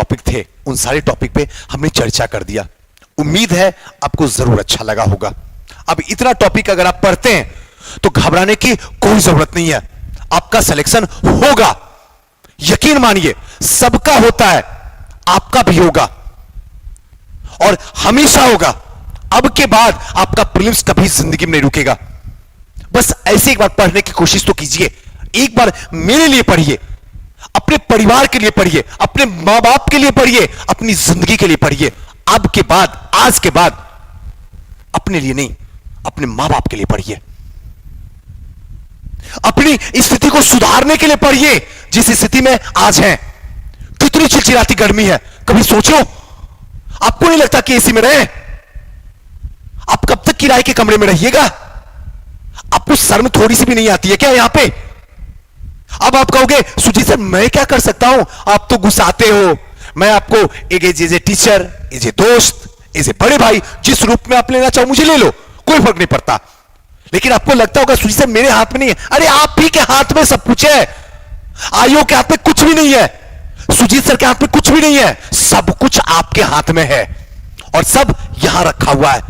Topic थे उन सारे टॉपिक पे हमने चर्चा कर दिया। उम्मीद है आपको जरूर अच्छा लगा होगा। अब इतना टॉपिक अगर आप पढ़ते हैं तो घबराने की कोई जरूरत नहीं है, आपका सिलेक्शन होगा। यकीन मानिए, सबका होता है, आपका भी होगा और हमेशा होगा। अब के बाद आपका प्रीलिम्स कभी जिंदगी में नहीं रुकेगा। बस ऐसे एक बार पढ़ने की कोशिश तो कीजिए। एक बार मेरे लिए पढ़िए, अपने परिवार के लिए पढ़िए, अपने मां बाप के लिए पढ़िए, अपनी जिंदगी के लिए पढ़िए। अब के बाद, आज के बाद अपने लिए नहीं, अपने मां बाप के लिए पढ़िए। अपनी स्थिति को सुधारने के लिए पढ़िए जिस स्थिति में आज है। कितनी चिलचिलाती गर्मी है, कभी सोचो? आपको नहीं लगता कि एसी में रहे? आप कब तक किराए के कमरे में रहिएगा? आपको शर्म थोड़ी सी भी नहीं आती है क्या यहां पे? अब आप कहोगे सुजीत सर मैं क्या कर सकता हूं, आप तो गुस्साते हो। मैं आपको as a teacher, as a दोस्त, एज ए बड़े भाई, जिस रूप में आप लेना चाहो मुझे ले लो, कोई फर्क नहीं पड़ता। लेकिन आपको लगता होगा सुजीत सर मेरे हाथ में नहीं है। अरे आप ही के हाथ में सब कुछ है। आईओ के हाथ में कुछ भी नहीं है, सुजीत सर के हाथ में कुछ भी नहीं है। सब कुछ आपके हाथ में है और सब यहां रखा हुआ है।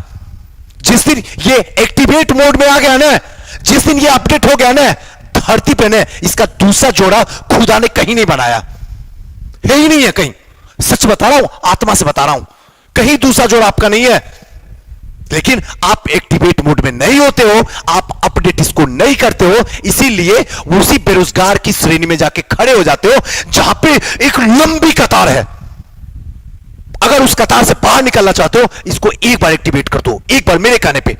जिस दिन ये एक्टिवेट मोड में आ गया ना, जिस दिन ये अपडेट हो गया ना, धरती पे ने इसका दूसरा जोड़ा खुदा ने कहीं नहीं बनाया है ही नहीं है कहीं। सच बता रहा हूं, आत्मा से बता रहा हूं, कहीं दूसरा जोड़ा आपका नहीं है। लेकिन आप एक्टिवेट मोड में नहीं होते हो, आप अपडेट इसको नहीं करते हो, इसीलिए उसी बेरोजगार की श्रेणी में जाके खड़े हो जाते हो जहां पे एक लंबी कतार है। अगर उस कतार से बाहर निकलना चाहते हो, इसको एक बार एक्टिवेट कर दो, एक बार मेरे कहने पे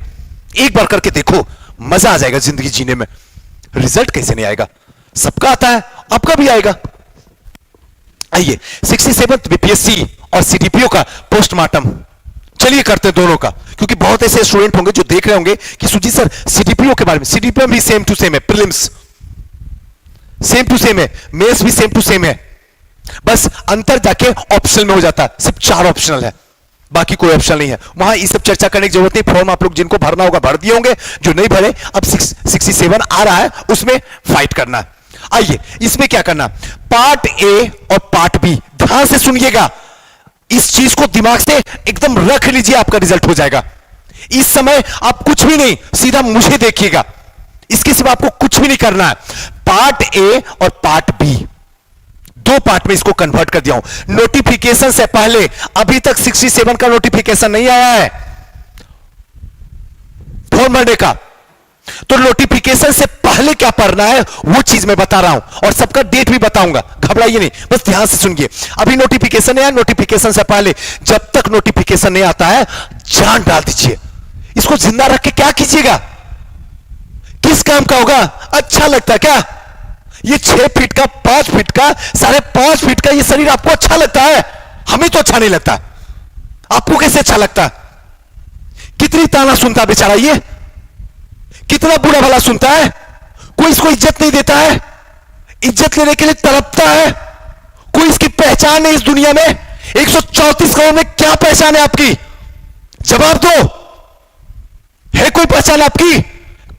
एक बार करके देखो, मजा आ जाएगा जिंदगी जीने में। रिजल्ट कैसे नहीं आएगा? सबका आता है, आपका भी आएगा। आइए 67th बीपीएससी और सीडीपीओ का पोस्टमार्टम चलिए करते हैं दोनों का, क्योंकि बहुत ऐसे स्टूडेंट होंगे जो देख रहे होंगे कि सुजीत सर सीडीपीओ के बारे में, सीडीपीओ भी सेम टू सेम है, प्रीलिम्स सेम टू सेम है, मेंस भी सेम टू सेम है, बस अंतर जाके ऑप्शनल में हो जाता है। सिर्फ 4 ऑप्शनल है, बाकी कोई ऑप्शन नहीं है। वहां ये सब चर्चा करने की जरूरत नहीं। फॉर्म आप लोग जिनको भरना होगा भर दिए होंगे, जो नहीं भरे अब 67 आ रहा है उसमें फाइट करना है। आइए इसमें क्या करना, पार्ट ए और पार्ट बी ध्यान से सुनिएगा। इस चीज को दिमाग से एकदम रख लीजिए, आपका रिजल्ट हो जाएगा। इस समय आप कुछ भी नहीं, सीधा मुझे देखिएगा, इसके सिवा आपको कुछ भी नहीं करना है। पार्ट ए और पार्ट बी 2 पार्ट में इसको कन्वर्ट कर दिया हूं। नोटिफिकेशन से पहले अभी तक 67 का नोटिफिकेशन नहीं आया है फॉर्म भरने का, तो नोटिफिकेशन से पहले क्या पढ़ना है वो चीज मैं बता रहा हूं और सबका डेट भी बताऊंगा, घबराइए नहीं, बस ध्यान से सुनिए। अभी नोटिफिकेशन है, नोटिफिकेशन से पहले जब तक नोटिफिकेशन नहीं आता है जान डाल दीजिए। इसको जिंदा रख के क्या कीजिएगा? किस काम का होगा? अच्छा लगता है क्या? ये 6 फीट का, 5 फीट का, 5.5 फीट का ये शरीर आपको अच्छा लगता है? हमें तो अच्छा नहीं लगता। आपको कैसे अच्छा लगता? कितनी ताना सुनता बेचारा ये, कितना बुरा भला सुनता है। कोई इसको इज्जत नहीं देता है, इज्जत लेने के लिए तड़पता है। कोई इसकी पहचान नहीं इस दुनिया में। 134 करोड़ में क्या पहचान है आपकी? जवाब दो, है कोई पहचान आपकी?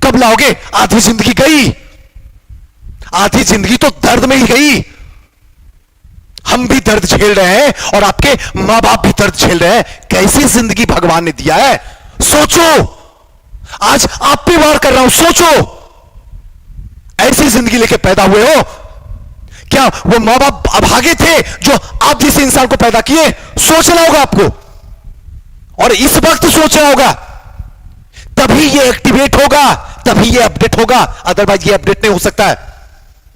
कब लाओगे? आधी जिंदगी गई, आधी जिंदगी तो दर्द में ही गई। हम भी दर्द झेल रहे हैं और आपके मां बाप भी दर्द झेल रहे हैं। कैसी जिंदगी भगवान ने दिया है सोचो। आज आप पे वार कर रहा हूं, सोचो। ऐसी जिंदगी लेके पैदा हुए हो क्या? वो मां बाप अभागे थे जो आप जैसे इंसान को पैदा किए? सोचना होगा आपको, और इस वक्त सोचना होगा, तभी ये एक्टिवेट होगा, तभी ये अपडेट होगा। अदरवाइज ये अपडेट नहीं हो सकता है।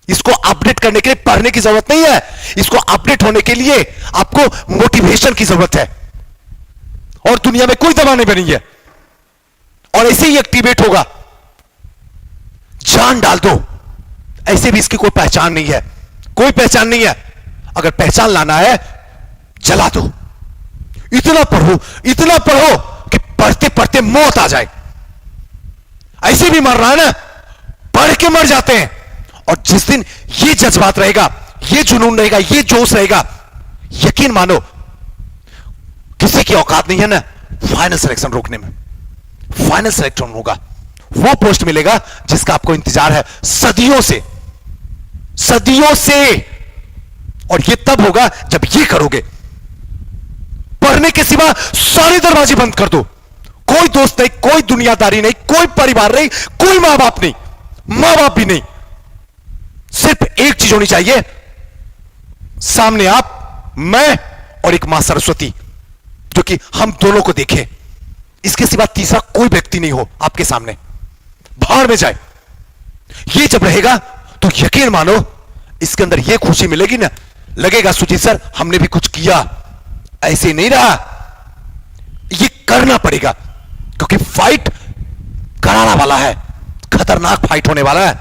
इसको अपडेट करने के लिए पढ़ने की जरूरत नहीं है, इसको अपडेट होने के लिए आपको मोटिवेशन की जरूरत है, और दुनिया में कोई दवा नहीं बनी है, और ऐसे ही एक्टिवेट होगा। जान डाल दो। ऐसे भी इसकी कोई पहचान नहीं है, कोई पहचान नहीं है। अगर पहचान लाना है जला दो। इतना पढ़ो, इतना पढ़ो कि पढ़ते पढ़ते मौत आ जाए। ऐसे भी मर रहा है ना, पढ़ के मर जाते हैं। और जिस दिन ये जज्बात रहेगा, ये जुनून रहेगा, ये जोश रहेगा, यकीन मानो किसी की औकात नहीं है ना फाइनल सिलेक्शन रोकने में। फाइनल सिलेक्शन होगा, वो पोस्ट मिलेगा जिसका आपको इंतजार है सदियों से, सदियों से। और ये तब होगा जब ये करोगे। मरने के सिवा सारे दरवाजे बंद कर दो। कोई दोस्त नहीं, कोई दुनियादारी नहीं, कोई परिवार नहीं, कोई मां बाप नहीं, मां बाप भी नहीं। सिर्फ एक चीज होनी चाहिए, सामने आप, मैं और एक मां सरस्वती, जो कि हम दोनों को देखे। इसके सिवा तीसरा कोई व्यक्ति नहीं हो आपके सामने, भाड़ में जाए। ये जब रहेगा तो यकीन मानो इसके अंदर ये खुशी मिलेगी ना, लगेगा सुजीत सर हमने भी कुछ किया, ऐसे नहीं रहा, ये करना पड़ेगा। क्योंकि फाइट करारा वाला है, खतरनाक फाइट होने वाला है।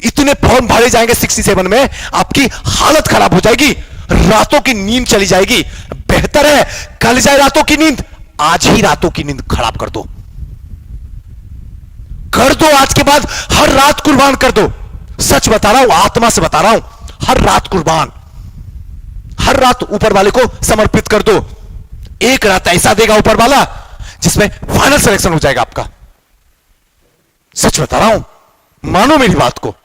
इतने फॉर्म भरे जाएंगे 67 में, आपकी हालत खराब हो जाएगी, रातों की नींद चली जाएगी। बेहतर है कल जाए रातों की नींद, आज ही रातों की नींद खराब कर दो, कर दो। आज के बाद हर रात कुर्बान कर दो। सच बता रहा हूं, आत्मा से बता रहा हूं, हर रात कुर्बान, हर रात ऊपर वाले को समर्पित कर दो। एक रात ऐसा देगा ऊपर वाला जिसमें फाइनल सिलेक्शन हो जाएगा आपका। सच बता रहा हूं, मानो मेरी बात को।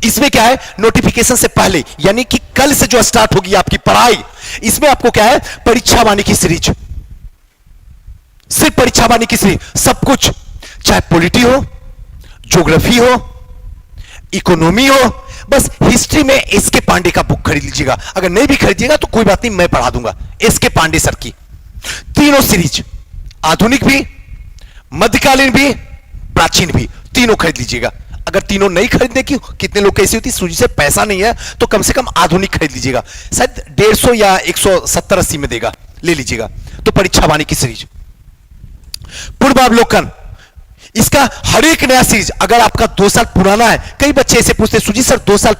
इसमें क्या है, नोटिफिकेशन से पहले, यानी कि कल से जो स्टार्ट होगी आपकी पढ़ाई, इसमें आपको क्या है, परीक्षा वाणी की सीरीज, सिर्फ परीक्षा वाणी की सीरीज, सब कुछ, चाहे पॉलिटी हो, ज्योग्राफी हो, इकोनॉमी हो, बस हिस्ट्री में एसके पांडे का बुक खरीद लीजिएगा। अगर नहीं भी खरीदिएगा तो कोई बात नहीं, मैं पढ़ा दूंगा एसके पांडे सर की तीनों सीरीज, आधुनिक भी, मध्यकालीन भी, प्राचीन भी, तीनों खरीद लीजिएगा। अगर तीनों नहीं खरीदने की, कितने लोग कैसी होती, सूजी से पैसा नहीं है तो कम से कम आधुनिक खरीद लीजिएगा, शायद 150 या 170-80 में देगा, ले लीजिएगा। तो परीक्षा वाणी की सीरीज, पूर्वावलोकन, इसका हर एक नया सीरीज, अगर आपका 2 साल पुराना है, कई बच्चे ऐसे पूछते सुजी सर 2 साल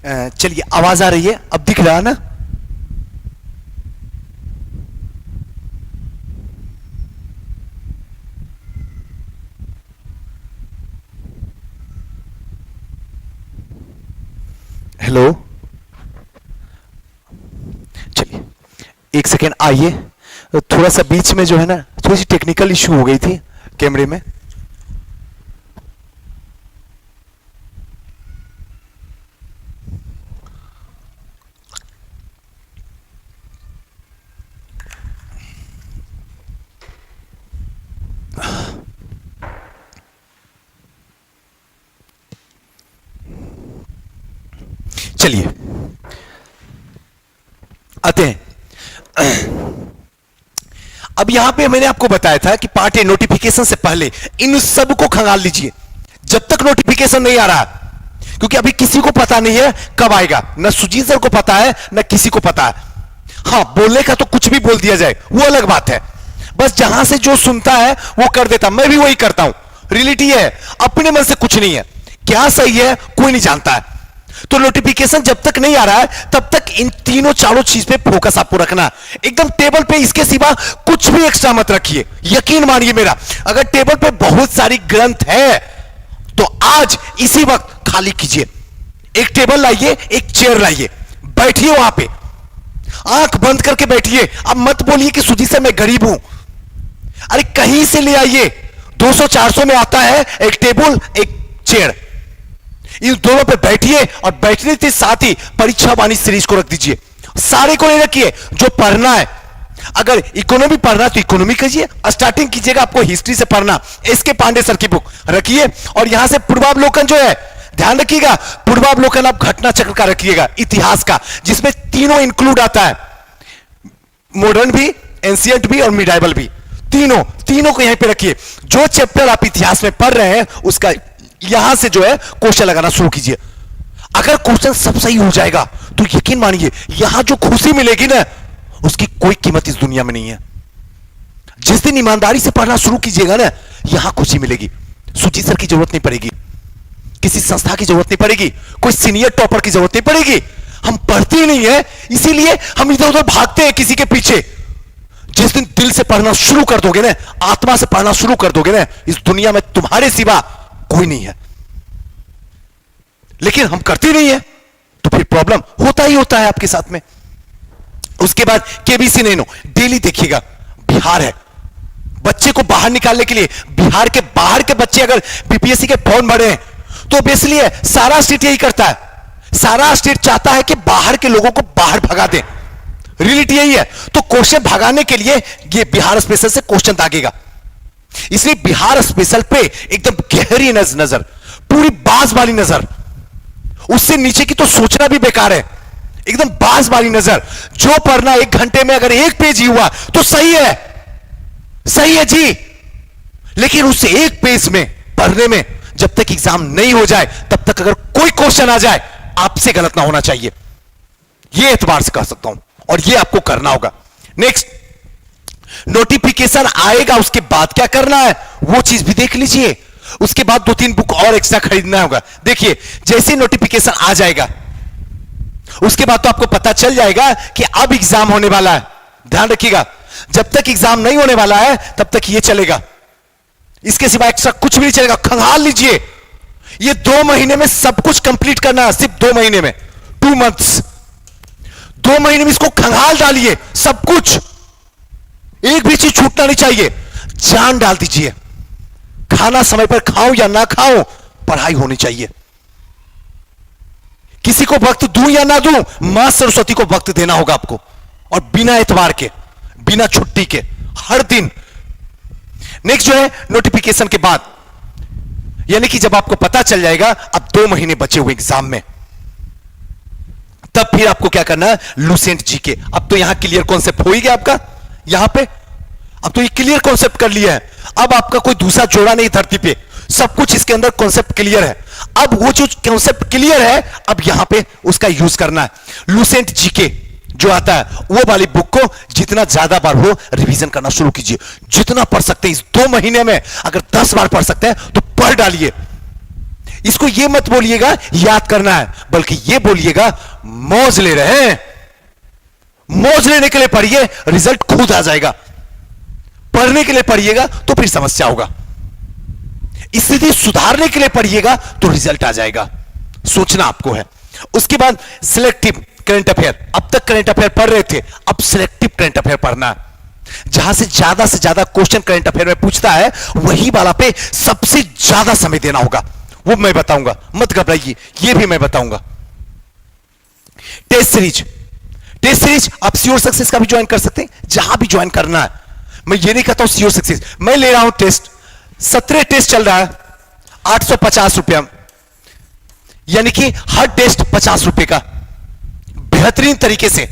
चलिए, आवाज आ रही है, अब दिख रहा है ना? हेलो, चलिए एक सेकेंड आइए। थोड़ा सा बीच में जो है ना, थोड़ी सी टेक्निकल इशू हो गई थी कैमरे में। चलिए आते हैं। अब यहां पे मैंने आपको बताया था कि पार्ट ए नोटिफिकेशन से पहले इन सब को खंगाल लीजिए जब तक नोटिफिकेशन नहीं आ रहा, क्योंकि अभी किसी को पता नहीं है कब आएगा, न सुजीत सर को पता है न किसी को पता है। हाँ, बोलने का तो कुछ भी बोल दिया जाए वो अलग बात है, बस जहां से जो सुनता है वो कर देता, मैं भी वही करता हूं। रियलिटी है, अपने मन से कुछ नहीं है, क्या सही है कोई नहीं जानता है। तो नोटिफिकेशन जब तक नहीं आ रहा है तब तक इन तीनों चारों चीज पे फोकस आपको रखना है एकदम टेबल पे, इसके सिवा कुछ भी एक्स्ट्रा मत रखिए। यकीन मानिए मेरा, अगर टेबल पे बहुत सारी ग्रंथ है तो आज इसी वक्त खाली कीजिए, एक टेबल लाइए, एक चेयर लाइए, बैठिए वहां पे, आंख बंद करके बैठिए। अब मत बोलिए कि सुजी से मैं गरीब हूं, अरे कहीं से ले आइए, 200-400 में आता है एक टेबल एक चेयर, इन दोनों पे बैठिए और बैठने के साथ ही परीक्षा वाणी सीरीज को रख दीजिए। सारे को नहीं रखिए, जो पढ़ना है, अगर इकोनॉमी पढ़ना है तो इकोनॉमी कीजिए, स्टार्टिंग कीजिएगा आपको हिस्ट्री से पढ़ना, एसके पांडे सर की बुक रखिए, और यहां से पूर्वावलोकन जो है ध्यान रखिएगा, पूर्वावलोकन आप घटना चक्र का रखिएगा, इतिहास का, जिसमें तीनों इंक्लूड आता है, मॉडर्न भी, एंशिएंट भी और मिडाइवल भी, तीनों को यहीं पे रखिए। जो चैप्टर आप इतिहास में पढ़ रहे हैं उसका यहां से जो है क्वेश्चन लगाना शुरू कीजिए। अगर क्वेश्चन सब सही हो जाएगा तो यकीन मानिए यहां जो खुशी मिलेगी ना, उसकी कोई कीमत इस दुनिया में नहीं है। जिस दिन ईमानदारी से पढ़ना शुरू कीजिएगा ना, यहां खुशी मिलेगी। सुजीत सर की जरूरत नहीं पड़ेगी, किसी संस्था की जरूरत नहीं पड़ेगी, कोई सीनियर टॉपर की जरूरत नहीं पड़ेगी। हम पढ़ते ही नहीं है, इसीलिए हम इधर उधर भागते हैं किसी के पीछे। जिस दिन दिल से पढ़ना शुरू कर दोगे ना, आत्मा से पढ़ना शुरू कर दोगे ना, इस दुनिया में तुम्हारे सिवा कोई नहीं है। लेकिन हम करते नहीं है तो फिर प्रॉब्लम होता ही होता है आपके साथ में। उसके बाद केबीसी नैनो डेली देखिएगा, बिहार है, बच्चे को बाहर निकालने के लिए, बिहार के बाहर के बच्चे अगर बीपीएससी के फॉर्म भरे हैं तो बेसिकली है सारा स्टेट यही करता है, सारा स्टेट चाहता है कि बाहर के लोगों को बाहर भगा दें। रियलिटी यही है, तो क्वेश्चन भगाने के लिए ये बिहार स्पेशल से क्वेश्चन दागेगा, इसलिए बिहार स्पेशल पे एकदम गहरी नजर, पूरी बाज वाली नजर, उससे नीचे की तो सोचना भी बेकार है, एकदम बाज वाली नजर। जो पढ़ना 1 घंटे में अगर 1 पेज ही हुआ तो सही है, सही है जी, लेकिन उससे 1 पेज में पढ़ने में जब तक एग्जाम नहीं हो जाए तब तक अगर कोई क्वेश्चन आ जाए आपसे गलत ना होना चाहिए, यह एतबार से कह सकता हूं, और यह आपको करना होगा। नेक्स्ट, नोटिफिकेशन आएगा उसके बाद क्या करना है वो चीज भी देख लीजिए। उसके बाद 2-3 बुक और एक्स्ट्रा खरीदना होगा। देखिए, जैसे नोटिफिकेशन आ जाएगा उसके बाद तो आपको पता चल जाएगा कि अब एग्जाम होने वाला है। ध्यान रखिएगा, जब तक एग्जाम नहीं होने वाला है तब तक ये चलेगा, इसके सिवा एक्स्ट्रा कुछ भी नहीं चलेगा। खंगाल लीजिए, ये 2 महीने में सब कुछ कंप्लीट करना है, सिर्फ 2 महीने में, 2 मंथ्स, 2 महीने में इसको खंगाल डालिए सब कुछ, एक भी चीज छूटना नहीं चाहिए, जान डाल दीजिए। खाना समय पर खाऊं या ना खाऊं, पढ़ाई होनी चाहिए। किसी को वक्त दूं या ना दूं, मां सरस्वती को वक्त देना होगा आपको, और बिना एतवार के, बिना छुट्टी के, हर दिन। नेक्स्ट जो है नोटिफिकेशन के बाद, यानी कि जब आपको पता चल जाएगा अब 2 महीने बचे हुए एग्जाम में, तब फिर आपको क्या करना है, लुसेंट जीके। अब तो यहां क्लियर कॉन्सेप्ट हो ही गया आपका, यहां पे अब तो ये क्लियर कॉन्सेप्ट कर लिया है। अब आपका कोई दूसरा जोड़ा नहीं धरती पे, सब कुछ इसके अंदर कॉन्सेप्ट क्लियर है। अब वो जो कॉन्सेप्ट क्लियर है, अब यहां पे उसका यूज करना है। लुसेंट जीके जो आता है वो वाली बुक को जितना ज्यादा बार हो रिवीजन करना शुरू कीजिए, जितना पढ़ सकते हैं इस 2 महीने में। अगर 10 बार पढ़ सकते हैं तो पढ़ डालिए। इसको ये मत बोलिएगा याद करना है, बल्कि ये बोलिएगा मौज ले रहे हैं। मौज लेने के लिए पढ़िए, रिजल्ट खुद आ जाएगा। पढ़ने के लिए पढ़िएगा तो फिर समस्या होगा। स्थिति सुधारने के लिए पढ़िएगा तो रिजल्ट आ जाएगा। सोचना आपको है। उसके बाद सिलेक्टिव करंट अफेयर। अब तक करंट अफेयर पढ़ रहे थे, अब सिलेक्टिव करंट अफेयर पढ़ना है। जहां से ज्यादा क्वेश्चन करंट अफेयर में पूछता है, वही वाला पे सबसे ज्यादा समय देना होगा। वो मैं बताऊंगा, मत घबराइए, ये भी मैं बताऊंगा। टेस्ट सीरीज, टेस्ट सीरीज आप श्योर सक्सेस का भी ज्वाइन कर सकते हैं, जहां भी ज्वाइन करना है। मैं ये नहीं कहता हूं श्योर सक्सेस, मैं ले रहा हूं टेस्ट। 17 टेस्ट चल रहा है, 850 रुपया, यानी कि हर टेस्ट 50 रुपए का, बेहतरीन तरीके से।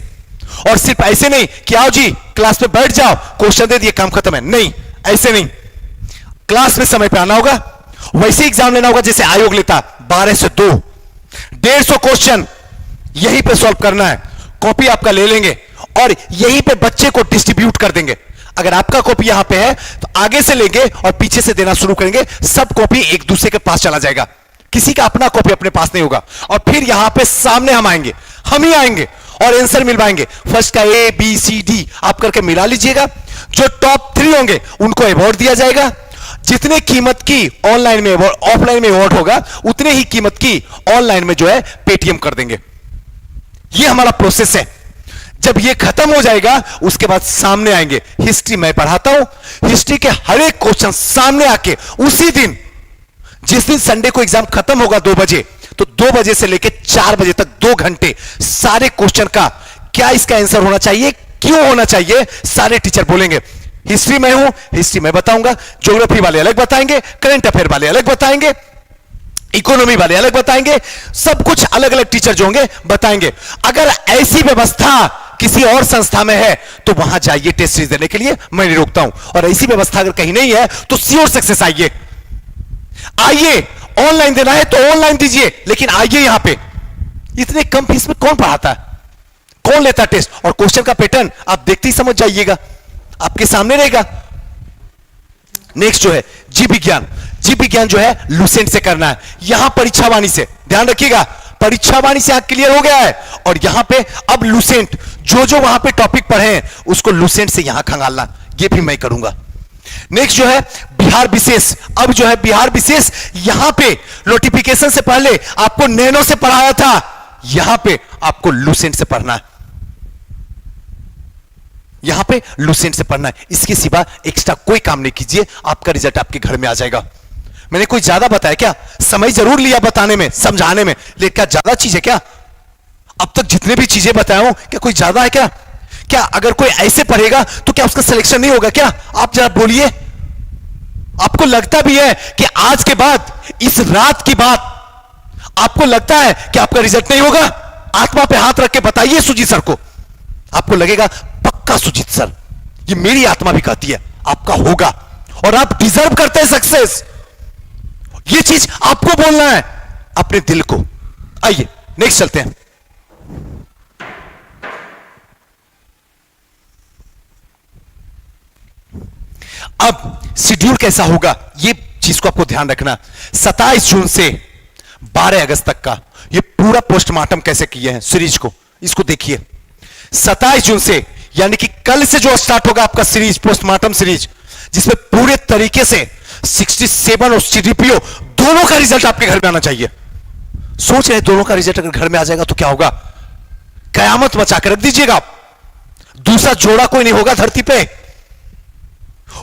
और सिर्फ ऐसे नहीं कि आओ जी क्लास में बैठ जाओ, क्वेश्चन दे दिए, काम खत्म है। नहीं, ऐसे नहीं। क्लास में समय पे आना होगा, वैसे एग्जाम लेना होगा जैसे आयोग लेता, 12 से 2, 150 क्वेश्चन यहीं पे सॉल्व करना है। कॉपी आपका ले लेंगे और यहीं पे बच्चे को डिस्ट्रीब्यूट कर देंगे। अगर आपका कॉपी यहां पे है तो आगे से लेंगे और पीछे से देना शुरू करेंगे। सब कॉपी एक दूसरे के पास चला जाएगा, किसी का अपना कॉपी अपने पास नहीं होगा। और फिर यहां पे सामने हम आएंगे, हम ही आएंगे और आंसर मिलवाएंगे। फर्स्ट का ए बी सी डी आप करके मिला लीजिएगा। जो टॉप 3 होंगे उनको अवार्ड दिया जाएगा। जितने कीमत की ऑनलाइन में ऑफलाइन में अवार्ड होगा, उतने ही कीमत की ऑनलाइन में जो है पेटीएम कर देंगे। ये हमारा प्रोसेस है। जब ये खत्म हो जाएगा उसके बाद सामने आएंगे। हिस्ट्री मैं पढ़ाता हूं, हिस्ट्री के हर एक क्वेश्चन सामने आके उसी दिन, जिस दिन संडे को एग्जाम खत्म होगा 2 बजे, तो 2 बजे से लेकर 4 बजे तक 2 घंटे सारे क्वेश्चन का क्या इसका आंसर होना चाहिए, क्यों होना चाहिए, सारे टीचर बोलेंगे। हिस्ट्री में हूं, हिस्ट्री में बताऊंगा, ज्योग्राफी वाले अलग बताएंगे, करंट अफेयर वाले अलग बताएंगे, इकोनॉमी वाले अलग बताएंगे, सब कुछ अलग अलग टीचर जो होंगे बताएंगे। अगर ऐसी व्यवस्था किसी और संस्था में है तो वहां जाइए टेस्ट सीरीज देने के लिए, मैं नहीं रोकता हूं। और ऐसी व्यवस्था अगर कहीं नहीं है तो श्योर सक्सेस आइए। आइए, ऑनलाइन देना है तो ऑनलाइन दीजिए, लेकिन आइए यहां पे। इतने कम फीस में कौन पढ़ाता है, कौन लेता टेस्ट? और क्वेश्चन का पैटर्न आप देखते ही समझ जाइएगा, आपके सामने रहेगा। नेक्स्ट जो है जीव विज्ञान। जीव विज्ञान जो है लुसेंट से करना है। यहां परीक्षावाणी से, ध्यान रखिएगा, परीक्षावाणी से क्लियर हो गया है। और यहां पे अब लुसेंट, जो वहां पे टॉपिक पढ़े हैं उसको लुसेंट से यहां खंगालना, ये भी मैं करूंगा। नेक्स्ट जो है बिहार विशेष। अब जो है बिहार विशेष, यहां पे नोटिफिकेशन से पहले आपको नैनो से पढ़ाया था, यहां पे आपको लुसेंट से पढ़ना है। यहां पे लुसेंट से पढ़ना है। इसके सिवा एक्स्ट्रा कोई काम नहीं कीजिए, आपका रिजल्ट आपके घर में आ जाएगा। मैंने कोई ज्यादा बताया क्या? समय जरूर लिया बताने में, समझाने में, लेकिन क्या ज्यादा चीज है क्या? अब तक जितने भी चीजें बताया हूं, क्या कोई ज्यादा है क्या? क्या अगर कोई ऐसे पढ़ेगा तो क्या उसका सिलेक्शन नहीं होगा क्या? आप जरा बोलिए। आपको लगता भी है कि आज के बाद, इस रात की बात, आपको लगता है कि आपका रिजल्ट नहीं होगा? आत्मा पे हाथ रख के बताइए सुजीत सर को। आपको लगेगा पक्का सुजीत सर, ये मेरी आत्मा भी कहती है आपका होगा, और आप डिजर्व करते हैं सक्सेस। ये चीज आपको बोलना है अपने दिल को। आइए नेक्स्ट चलते हैं। अब शेड्यूल कैसा होगा, ये चीज को आपको ध्यान रखना। 27 जून से 12 अगस्त तक का ये पूरा पोस्टमार्टम कैसे किए हैं सीरीज को, इसको देखिए। 27 जून से, यानी कि कल से जो स्टार्ट होगा आपका सीरीज, पोस्टमार्टम सीरीज, जिसमें पूरे तरीके से 67 और सीडीपीओ दोनों का रिजल्ट आपके घर में आना चाहिए। सोच रहे दोनों का रिजल्ट अगर घर में आ जाएगा तो क्या होगा? कयामत मचा कर रख दीजिएगा। दूसरा जोड़ा कोई नहीं होगा धरती पे।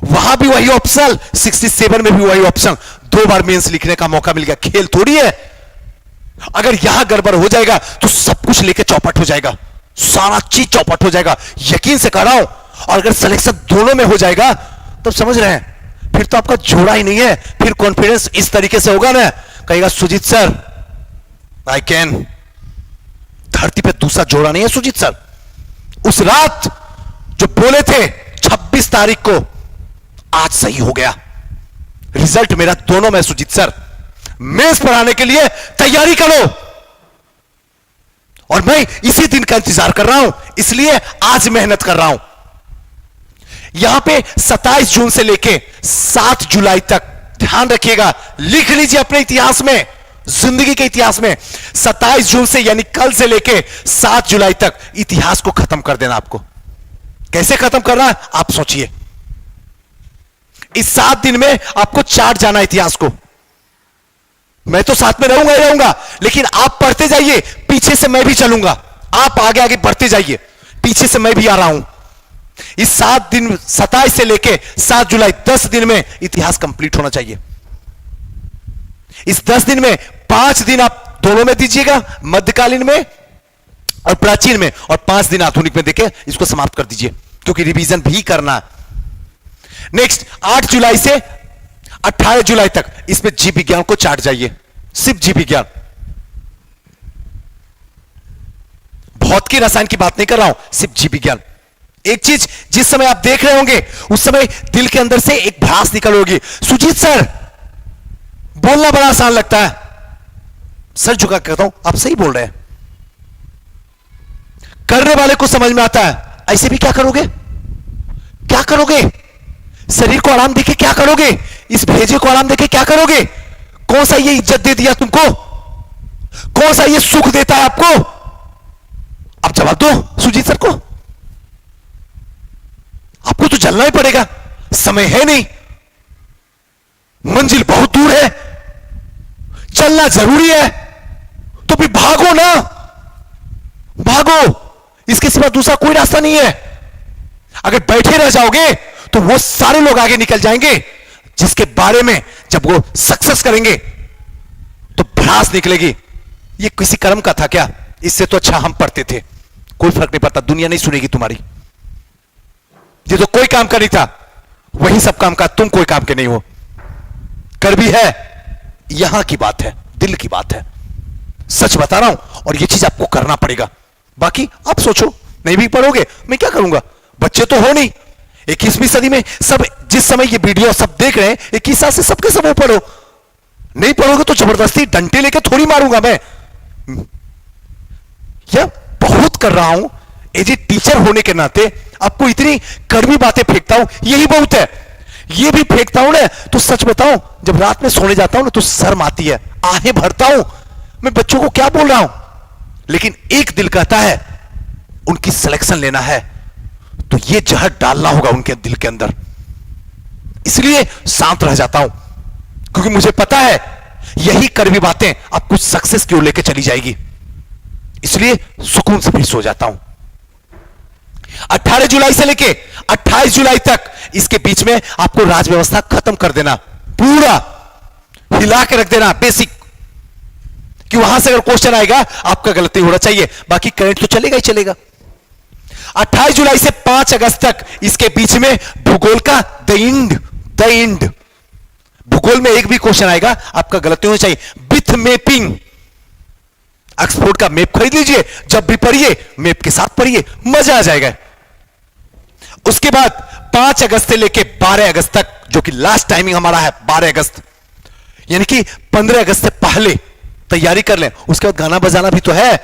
वहां भी वही ऑप्शन, 67 में भी वही ऑप्शन। 2 बार मेंस लिखने का मौका मिल गया, खेल थोड़ी है। अगर यहां गड़बड़ हो जाएगा तो सब कुछ लेके चौपट हो जाएगा, सारा चीज चौपट हो जाएगा, यकीन से कह रहा हूं। और अगर सिलेक्शन दोनों में हो जाएगा तो समझ रहे हैं, फिर तो आपका जोड़ा ही नहीं है। फिर कॉन्फिडेंस इस तरीके से होगा ना, कहेगा सुजीत सर आई कैन। धरती पे दूसरा जोड़ा नहीं है सुजीत सर। उस रात जो बोले थे 26 तारीख को, आज सही हो गया। रिजल्ट मेरा दोनों में सुजीत सर। मेंस पढ़ाने के लिए तैयारी करो, और मैं इसी दिन का इंतजार कर रहा हूं, इसलिए आज मेहनत कर रहा हूं। यहां पे 27 जून से लेके 7 जुलाई तक, ध्यान रखिएगा, लिख लीजिए अपने इतिहास में, जिंदगी के इतिहास में 27 जून से यानी कल से लेके 7 जुलाई तक इतिहास को खत्म कर देना। आपको कैसे खत्म करना है आप सोचिए। इस 7 दिन में आपको चाट जाना इतिहास को। मैं तो साथ में रहूंगा ही रहूंगा, लेकिन आप पढ़ते जाइए, पीछे से मैं भी चलूंगा। आप आगे आगे बढ़ते जाइए, पीछे से मैं भी आ रहा हूं। इस 7 दिन 27 से लेके 7 जुलाई 10 दिन में इतिहास कंप्लीट होना चाहिए। इस 10 दिन में 5 दिन आप दोनों में दीजिएगा, मध्यकालीन में और प्राचीन में, और 5 दिन आधुनिक में देके इसको समाप्त कर दीजिए, क्योंकि रिवीजन भी करना। नेक्स्ट 8 जुलाई से 18 जुलाई तक इसमें जीव विज्ञान को चाट जाइए, सिर्फ जीव विज्ञान। भौतिकी रसायन की बात नहीं कर रहा हूं, सिर्फ जीव विज्ञान। एक चीज जिस समय आप देख रहे होंगे उस समय दिल के अंदर से एक भड़ास निकल होगी, सुजीत सर बोलना बड़ा आसान लगता है। सर झुका कहता हूं आप सही बोल रहे हैं, करने वाले को समझ में आता है। ऐसे भी क्या करोगे, क्या करोगे? शरीर को आराम देके क्या करोगे? इस भेजे को आराम देके क्या करोगे? कौन सा ये इज्जत दे दिया तुमको? कौन सा ये सुख देता है आपको? अब जवाब दो सुजीत सर को। आपको तो चलना ही पड़ेगा, समय है नहीं, मंजिल बहुत दूर है, चलना जरूरी है, तो भी भागो ना, भागो। इसके सिवा दूसरा कोई रास्ता नहीं है। अगर बैठे रह जाओगे तो वो सारे लोग आगे निकल जाएंगे जिसके बारे में जब वो सक्सेस करेंगे तो भड़ास निकलेगी। ये किसी कर्म का था क्या? इससे तो अच्छा हम पढ़ते थे, कोई फर्क नहीं पड़ता, दुनिया नहीं सुनेगी तुम्हारी। ये तो कोई काम का नहीं था, वही सब काम का, तुम कोई काम के नहीं हो। कर भी है, यहां की बात है, दिल की बात है, सच बता रहा हूं। और ये चीज आपको करना पड़ेगा। बाकी आप सोचो, नहीं भी पढ़ोगे मैं क्या करूंगा? बच्चे तो हो नहीं, 21वीं सदी में सब जिस समय ये वीडियो सब देख रहे हैं 21 साल से सबके सब ऊपर हो। नहीं पढ़ोगे तो जबरदस्ती डंडे लेके थोड़ी मारूंगा मैं। या बहुत कर रहा हूं एज ए टीचर होने के नाते, आपको इतनी कड़वी बातें फेंकता हूं, यही बहुत है। ये भी फेंकता हूं ना तो सच बताऊं, जब रात में सोने जाता हूं ना तो शर्म आती है, आहें भरता हूं, मैं बच्चों को क्या बोल रहा हूं। लेकिन एक दिल कहता है उनकी सिलेक्शन लेना है तो ये जहर डालना होगा उनके दिल के अंदर। इसलिए शांत रह जाता हूं, क्योंकि मुझे पता है यही कड़वी बातें आपको सक्सेस की ओर लेकर चली जाएगी। इसलिए सुकून से फिर सो जाता हूं। 18 जुलाई से लेके 28 जुलाई तक इसके बीच में आपको राज व्यवस्था खत्म कर देना, पूरा हिला के रख देना। बेसिक कि वहां से अगर क्वेश्चन आएगा आपका गलती होना चाहिए, बाकी करंट तो चलेगा ही चलेगा। 28 जुलाई से 5 अगस्त तक इसके बीच में भूगोल का द इंड। भूगोल में एक भी क्वेश्चन आएगा आपका गलती होनी चाहिए। विथ मैपिंग, ऑक्सफोर्ड का मैप खरीद लीजिए, जब भी पढ़िए मैप के साथ पढ़िए, मजा आ जाएगा। उसके बाद 5 अगस्त से लेके 12 अगस्त तक, जो कि लास्ट टाइमिंग हमारा है 12 अगस्त, यानी कि 15 अगस्त से पहले तैयारी कर लें। उसके बाद गाना बजाना भी तो है।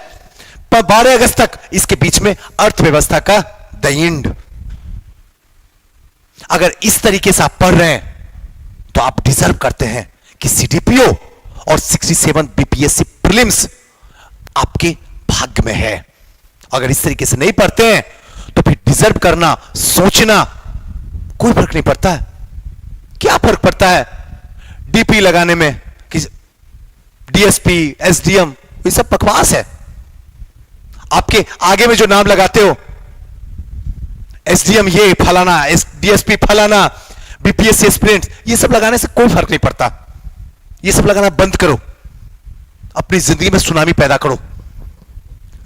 पर 12 अगस्त तक इसके बीच में अर्थव्यवस्था का द एंड। अगर इस तरीके से आप पढ़ रहे हैं तो आप डिजर्व करते हैं कि सीडीपीओ और 67 बीपीएससी प्रीलिम्स आपके भाग्य में है। अगर इस तरीके से नहीं पढ़ते हैं तो फिर डिजर्व करना, सोचना कोई फर्क नहीं पड़ता है। क्या फर्क पड़ता है डीपी लगाने में कि डीएसपी, एसडीएम, ये सब बकवास है। आपके आगे में जो नाम लगाते हो, एसडीएम ये फलाना, डीएसपी फलाना, बीपीएससी एस्पिरेंट, ये सब लगाने से कोई फर्क नहीं पड़ता। ये सब लगाना बंद करो, अपनी जिंदगी में सुनामी पैदा करो,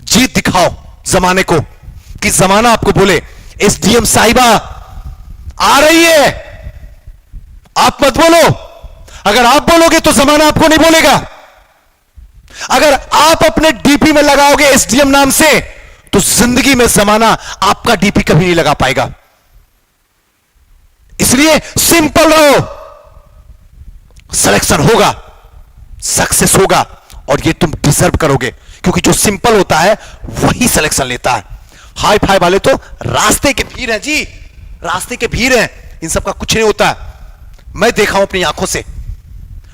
जीत दिखाओ जमाने को, कि जमाना आपको बोले एसडीएम साहिबा आ रही है, आप मत बोलो। अगर आप बोलोगे तो जमाना आपको नहीं बोलेगा। अगर आप अपने डीपी में लगाओगे एसडीएम नाम से तो जिंदगी में जमाना आपका डीपी कभी नहीं लगा पाएगा। इसलिए सिंपल रहो, सिलेक्शन होगा, सक्सेस होगा, और ये तुम डिजर्व करोगे, क्योंकि जो सिंपल होता है वही सिलेक्शन लेता है। हाई फाई वाले तो रास्ते के भीड़ हैं जी, रास्ते के भीड़ हैं, इन सब का कुछ नहीं होता है। मैं देखा हूं अपनी आंखों से,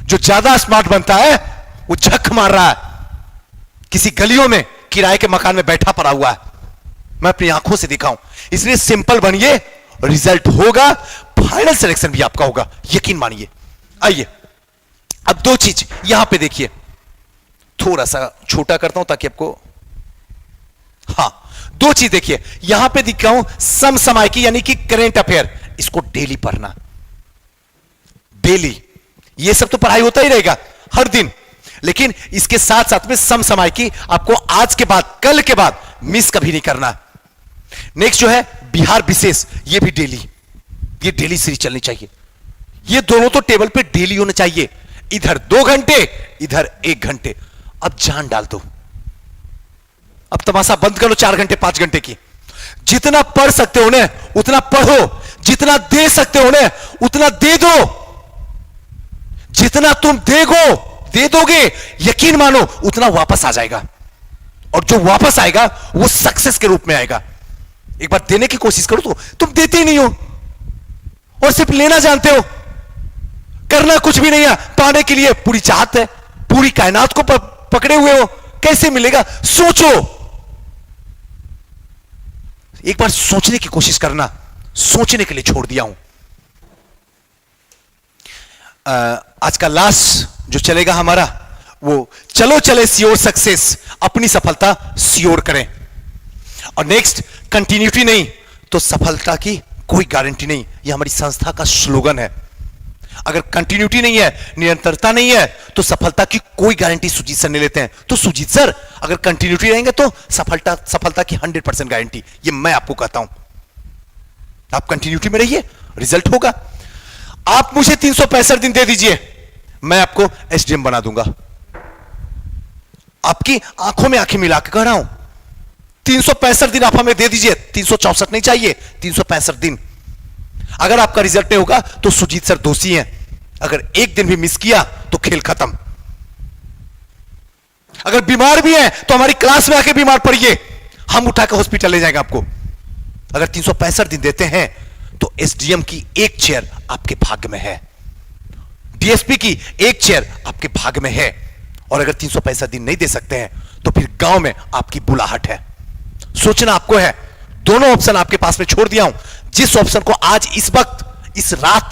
जो ज्यादा स्मार्ट बनता है वो झक मार रहा है, किसी गलियों में किराए के मकान में बैठा पड़ा हुआ है। मैं अपनी आंखों से देखा हूं। इसलिए सिंपल बनिए, रिजल्ट होगा, फाइनल सिलेक्शन भी आपका होगा, यकीन मानिए। आइए अब दो चीज यहां पे देखिए, थोड़ा सा छोटा करता हूं ताकि आपको, हां दो चीज देखिए यहां पे दिख रहा हूं, समसामयिकी यानी कि करेंट अफेयर, इसको डेली पढ़ना, डेली। ये सब तो पढ़ाई होता ही रहेगा हर दिन, लेकिन इसके साथ साथ में समसामयिकी आपको आज के बाद, कल के बाद मिस कभी नहीं करना। नेक्स्ट जो है बिहार विशेष, ये भी डेली, ये डेली सीरीज चलनी चाहिए। ये दोनों तो टेबल पे डेली होने चाहिए, इधर 2 घंटे इधर 1 घंटे। अब जान डाल दो, अब तमाशा बंद कर लो 4 घंटे 5 घंटे की। जितना पढ़ सकते हो उन्हें उतना पढ़ो, जितना दे सकते हो उन्हें उतना दे दो। जितना तुम दे दोगे, यकीन मानो उतना वापस आ जाएगा, और जो वापस आएगा वो सक्सेस के रूप में आएगा। एक बार देने की कोशिश करो तो तुम देते ही नहीं हो, और सिर्फ लेना जानते हो, करना कुछ भी नहीं है। पाने के लिए पूरी चाहत है, पूरी कायनात को पकड़े हुए हो, कैसे मिलेगा? सोचो, एक बार सोचने की कोशिश करना। सोचने के लिए छोड़ दिया हूं। आज का लास्ट जो चलेगा हमारा, वो चलो चले सियोर सक्सेस, अपनी सफलता सियोर करें। और नेक्स्ट, कंटिन्यूटी नहीं तो सफलता की कोई गारंटी नहीं, यह हमारी संस्था का स्लोगन है। अगर कंटिन्यूटी नहीं है, निरंतरता नहीं है, तो सफलता की कोई गारंटी सुजीत सर नहीं लेते हैं। तो सुजीत सर अगर कंटिन्यूटी रहेंगे तो सफलता की 100% गारंटी, ये मैं आपको कहता हूं। आप कंटिन्यूटी में रहिए, रिजल्ट होगा। आप मुझे 365 दिन दे दीजिए, मैं आपको एसडीएम बना दूंगा। आपकी आंखों में आंखें मिला के कह रहा हूं, 365 दिन आप हमें दे दीजिए, 364 नहीं चाहिए, 365 दिन। अगर आपका रिजल्ट नहीं होगा तो सुजीत सर दोषी हैं। अगर एक दिन भी मिस किया तो खेल खत्म। अगर बीमार भी है तो हमारी क्लास में आके बीमार पड़िए, हम उठाकर हॉस्पिटल ले जाएंगे आपको। अगर 365 दिन देते हैं तो एसडीएम की एक चेयर आपके भाग्य में है, डीएसपी की एक चेयर आपके भाग्य में है। और अगर 365 दिन नहीं दे सकते हैं तो फिर गांव में आपकी बुलाहट है। सोचना आपको है। दोनों ऑप्शन आपके पास में छोड़ दिया हूं। जिस ऑप्शन को आज इस वक्त इस रात